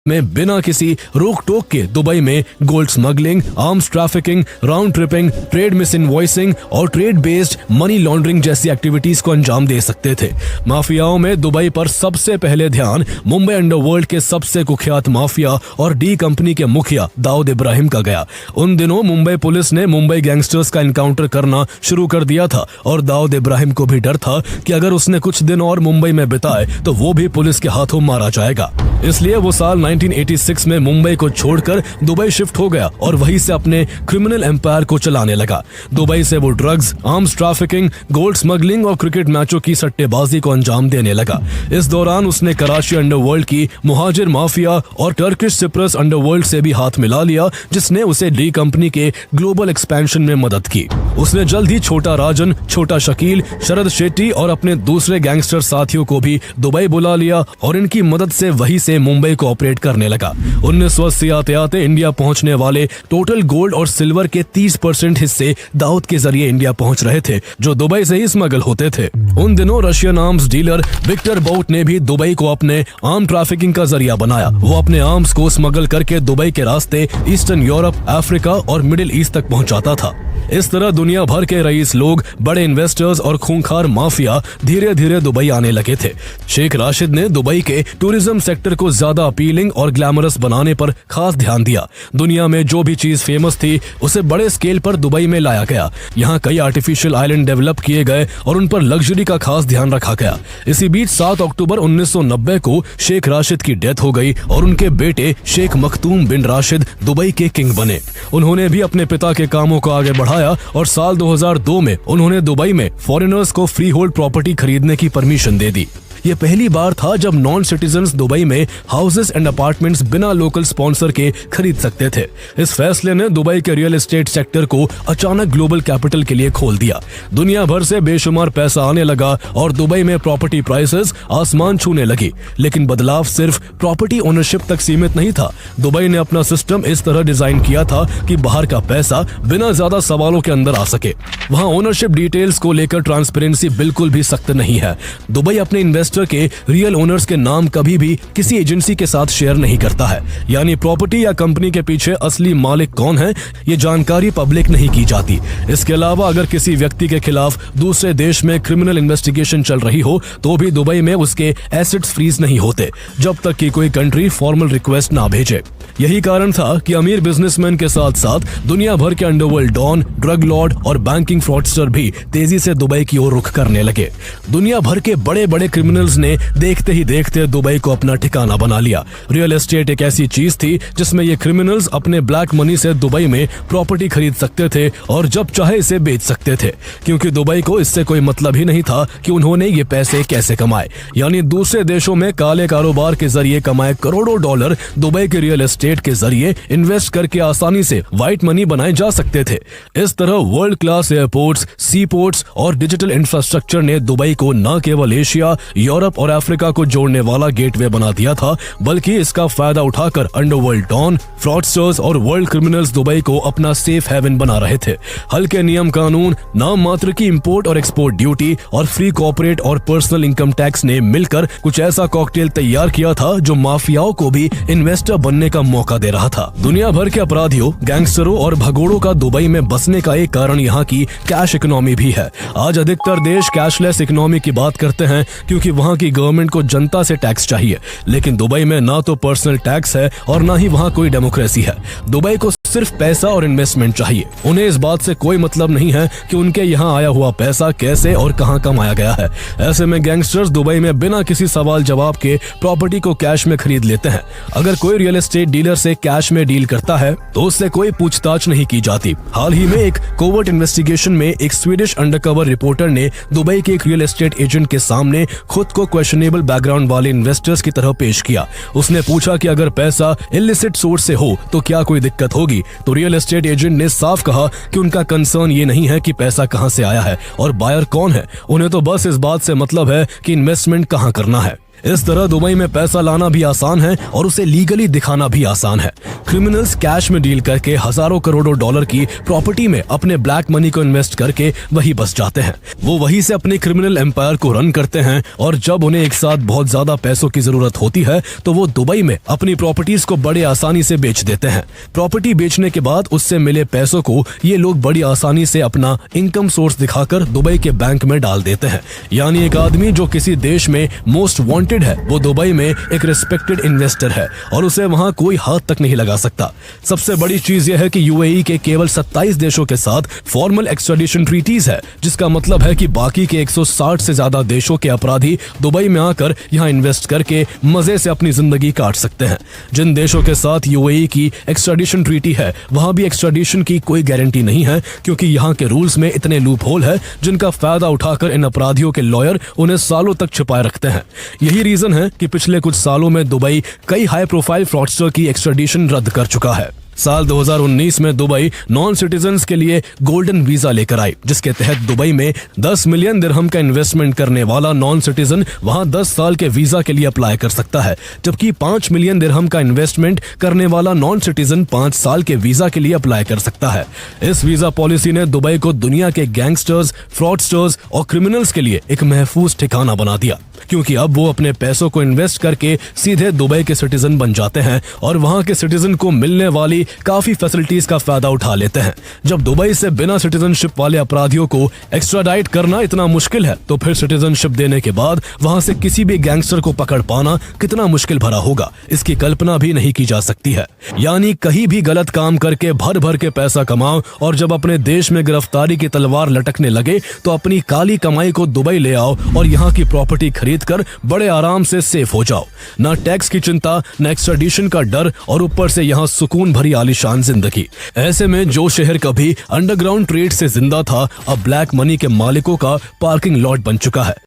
में बिना किसी रोक टोक के दुबई में gold smuggling, arms trafficking, round tripping, trade miss invoicing और ट्रेड बेस्ड मनी लॉन्ड्रिंग जैसी एक्टिविटीज को अंजाम दे सकते थे। माफियाओं में दुबई पर सबसे पहले ध्यान मुंबई अंडरवर्ल्ड के सबसे कुख्यात माफिया और डी कंपनी के मुखिया दाऊद इब्राहिम का गया। उन दिनों मुंबई पुलिस ने मुंबई गैंगस्टर्स का एनकाउंटर करना शुरू कर दिया था और दाऊद इब्राहिम को भी डर था कि अगर उसने कुछ दिन और मुंबई में बिताए तो वो भी पुलिस के हाथों मारा जाएगा। इसलिए वो साल 1986 में मुंबई को छोड़कर दुबई शिफ्ट हो गया और वहीं से अपने क्रिमिनल एम्पायर को चलाने लगा। दुबई से वो drugs, arms trafficking, gold smuggling और क्रिकेट मैचों की सट्टेबाजी को अंजाम देने लगा। इस दौरान उसने कराची अंडरवर्ल्ड की मुहाजिर माफिया और टर्किश सिप्रस अंडरवर्ल्ड से भी हाथ मिला लिया, जिसने उसे डी कंपनी के ग्लोबल एक्सपेंशन में मदद की। उसने जल्द ही छोटा राजन, छोटा शकील, शरद शेट्टी और अपने दूसरे गैंगस्टर साथियों को भी दुबई बुला लिया और इनकी मदद से वहीं से मुंबई को ऑपरेट करने लगा। 1980 आते इंडिया पहुंचने वाले टोटल गोल्ड और सिल्वर के 30% हिस्से दाऊद के जरिए इंडिया पहुंच रहे थे, जो दुबई से ही स्मगल होते थे। उन दिनों Russian arms dealer Victor Bout ने भी दुबई को अपने आर्म ट्रैफिकिंग का जरिया बनाया। वो अपने आर्म्स को स्मगल करके दुबई के रास्ते ईस्टर्न यूरोप, अफ्रीका और मिडिल ईस्ट तक पहुंचाता था। इस तरह दुनिया भर के रईस लोग, बड़े इन्वेस्टर्स और खूंखार माफिया धीरे धीरे दुबई आने लगे थे। शेख राशिद ने दुबई के टूरिज्म सेक्टर को ज्यादा अपीलिंग और ग्लैमरस बनाने पर खास ध्यान दिया। दुनिया में जो भी चीज फेमस थी उसे बड़े स्केल पर दुबई में लाया गया। यहाँ कई आर्टिफिशियल आइलैंड डेवलप किए गए और उन पर लग्जरी का खास ध्यान रखा गया। इसी बीच 7 अक्टूबर 1990 को शेख राशिद की डेथ हो गई और उनके बेटे शेख मखदूम बिन राशिद दुबई के किंग बने। उन्होंने भी अपने पिता के कामों को आगे बढ़ाया और साल 2002 में उन्होंने दुबई में फॉरेनर्स को फ्री होल्ड प्रॉपर्टी खरीदने की परमिशन दे दी। ये पहली बार था जब नॉन सिटीजन्स दुबई में हाउसेस एंड अपार्टमेंट्स बिना लोकल स्पॉन्सर के खरीद सकते थे। इस फैसले ने दुबई के रियल एस्टेट सेक्टर को अचानक ग्लोबल कैपिटल के लिए खोल दिया। दुनिया भर से बेशुमार पैसा आने लगा और दुबई में प्रॉपर्टी प्राइसेस आसमान छूने लगी। लेकिन बदलाव सिर्फ प्रॉपर्टी ओनरशिप तक सीमित नहीं था। दुबई ने अपना सिस्टम इस तरह डिजाइन किया था कि बाहर का पैसा बिना ज्यादा सवालों के अंदर आ सके। वहाँ ओनरशिप डिटेल्स को लेकर ट्रांसपेरेंसी बिल्कुल भी सख्त नहीं है। दुबई अपने इन्वेस्टर के रियल ओनर्स के नाम कभी भी किसी एजेंसी के साथ शेयर नहीं करता है। यानी प्रॉपर्टी या कंपनी के पीछे असली मालिक कौन है, ये जानकारी पब्लिक नहीं की जाती। इसके अलावा अगर किसी व्यक्ति के खिलाफ दूसरे देश में क्रिमिनल इन्वेस्टिगेशन चल रही हो तो भी दुबई में उसके एसेट्स फ्रीज नहीं होते जब तक कि कोई कंट्री फॉर्मल रिक्वेस्ट ना भेजे। यही कारण था कि अमीर बिजनेसमैन के साथ साथ दुनिया भर के अंडरवर्ल्ड डॉन, ड्रग लॉर्ड और बैंकिंग फ्रॉडस्टर भी तेजी से दुबई की ओर रुख करने लगे। दुनिया भर के बड़े बड़े क्रिमिनल्स ने देखते ही देखते दुबई को अपना ठिकाना बना लिया। रियल एस्टेट एक ऐसी चीज थी जिसमें ये क्रिमिनल्स अपने ब्लैक मनी से दुबई में प्रॉपर्टी खरीद सकते थे और जब चाहे इसे बेच सकते थे, क्योंकि दुबई को इससे कोई मतलब ही नहीं था कि उन्होंने ये पैसे कैसे कमाए। यानी दूसरे देशों में काले कारोबार के जरिए कमाए करोड़ों डॉलर दुबई के रियल एस्टेट के जरिए इन्वेस्ट करके आसानी से व्हाइट मनी बनाए जा सकते थे। इस तरह वर्ल्ड क्लास एयरपोर्ट्स, सी पोर्ट्स और डिजिटल इंफ्रास्ट्रक्चर ने दुबई को न केवल एशिया, यूरोप और अफ्रीका को जोड़ने वाला गेटवे बना दिया था, बल्कि इसका फायदा उठाकर अंडरवर्ल्ड डॉन, फ्रॉडस्टर्स और वर्ल्ड क्रिमिनल्स दुबई को अपना सेफ हेवन बना रहे थे। हल्के नियम कानून, नाम मात्र की इंपोर्ट और एक्सपोर्ट ड्यूटी और फ्री कॉर्पोरेट और पर्सनल इनकम टैक्स ने मिलकर कुछ ऐसा कॉकटेल तैयार किया था जो माफियाओं को भी इन्वेस्टर बनने का मौका दे रहा था। दुनिया भर के अपराधियों, गैंगस्टरों और भगोड़ों का दुबई में बसने का एक कारण यहाँ की कैश इकोनॉमी भी है। आज अधिकतर देश कैशलेस इकोनॉमी की बात करते हैं क्योंकि वहाँ की गवर्नमेंट को जनता से टैक्स चाहिए, लेकिन दुबई में ना तो पर्सनल टैक्स है और ना ही वहाँ कोई डेमोक्रेसी है। दुबई को सिर्फ पैसा और इन्वेस्टमेंट चाहिए। उन्हें इस बात से कोई मतलब नहीं है कि उनके यहाँ आया हुआ पैसा कैसे और कहाँ कमाया गया है। ऐसे में गैंगस्टर्स दुबई में बिना किसी सवाल जवाब के प्रॉपर्टी को कैश में खरीद लेते हैं। अगर कोई रियल एस्टेट डीलर से कैश में डील करता है तो उससे कोई पूछताछ नहीं की जाती। हाल ही में एक कोवर्ट इन्वेस्टिगेशन में एक स्वीडिश अंडरकवर रिपोर्टर ने दुबई के एक रियल एस्टेट एजेंट के सामने खुद को क्वेश्चनेबल बैकग्राउंड वाले इन्वेस्टर्स की तरह पेश किया। उसने पूछा कि अगर पैसा इलिसिट सोर्स से हो तो क्या कोई दिक्कत होगी, तो रियल एस्टेट एजेंट ने साफ कहा कि उनका कंसर्न ये नहीं है कि पैसा कहां से आया है और बायर कौन है, उन्हें तो बस इस बात से मतलब है कि इन्वेस्टमेंट कहां करना है। इस तरह दुबई में पैसा लाना भी आसान है और उसे लीगली दिखाना भी आसान है। क्रिमिनल्स कैश में डील करके हजारों करोड़ों डॉलर की प्रॉपर्टी में अपने ब्लैक मनी को इन्वेस्ट करके वही बस जाते हैं। वो वहीं से अपने क्रिमिनल एम्पायर को रन करते हैं और जब उन्हें एक साथ बहुत ज्यादा पैसों की जरूरत होती है तो वो दुबई में अपनी प्रॉपर्टीज को बड़े आसानी से बेच देते हैं। प्रॉपर्टी बेचने के बाद उससे मिले पैसों को ये लोग बड़ी आसानी से अपना इनकम सोर्स दिखाकर दुबई के बैंक में डाल देते हैं। यानी एक आदमी जो किसी देश में मोस्ट वांटेड है वो दुबई में एक रिस्पेक्टेड इन्वेस्टर है और उसे वहां कोई हाथ तक नहीं लगा सकता। सबसे बड़ी चीज यह है कि यूएई के केवल 27 देशों के साथ फॉर्मल एक्स्ट्राडिशन ट्रीटीज है, जिसका मतलब है कि बाकी के 160 से ज्यादा देशों के अपराधी दुबई में आकर यहां इन्वेस्ट करके मजे से अपनी जिंदगी काट सकते हैं। जिन देशों के साथ यूएई की एक्स्ट्राडिशन ट्रीटी है वहां भी एक्स्ट्राडिशन की कोई गारंटी नहीं है, क्योंकि यहाँ के रूल्स में इतने लूप होल है जिनका फायदा उठाकर इन अपराधियों के लॉयर उन्हें सालों तक छिपाए रखते हैं। यही रीजन है कि पिछले कुछ सालों में दुबई कई हाई प्रोफाइल फ्रॉडस्टर की एक्स्ट्राडिशन रद्द कर चुका है। साल 2019 में दुबई नॉन सिटीजन्स के लिए गोल्डन वीजा लेकर आई, जिसके तहत दुबई में 10 मिलियन दिरहम का इन्वेस्टमेंट करने वाला नॉन सिटीजन वहां 10 साल के वीजा के लिए अप्लाई कर सकता है, जबकि 5 मिलियन दिरहम का इन्वेस्टमेंट करने वाला नॉन सिटीजन 5 साल के वीजा के लिए अप्लाई कर सकता है। इस वीजा पॉलिसी ने दुबई को दुनिया के गैंगस्टर्स, फ्रॉडस्टर्स और क्रिमिनल्स के लिए एक महफूज ठिकाना बना दिया, क्योंकि अब वो अपने पैसों को इन्वेस्ट करके सीधे दुबई के सिटीजन बन जाते हैं और वहां के सिटीजन को मिलने वाली काफी फैसिलिटीज का फायदा उठा लेते हैं। जब दुबई से बिना सिटीजनशिप वाले अपराधियों को एक्स्ट्राडाइट करना इतना मुश्किल है तो फिर सिटीजनशिप देने के बाद वहां से किसी भी गैंगस्टर को पकड़ पाना कितना मुश्किल भरा होगा, इसकी कल्पना भी नहीं की जा सकती है। यानी कहीं भी गलत काम करके भर भर के पैसा कमाओ और जब अपने देश में गिरफ्तारी की तलवार लटकने लगे तो अपनी काली कमाई को दुबई ले आओ और यहाँ की प्रॉपर्टी खरीद कर बड़े आराम से सेफ हो जाओ। ना टैक्स की चिंता, ना एक्स्ट्राडिशन का डर और ऊपर से यहाँ सुकून भरी आलीशान जिंदगी। ऐसे में जो शहर कभी अंडरग्राउंड ट्रेड से जिंदा था अब ब्लैक मनी के मालिकों का पार्किंग लॉट बन चुका है।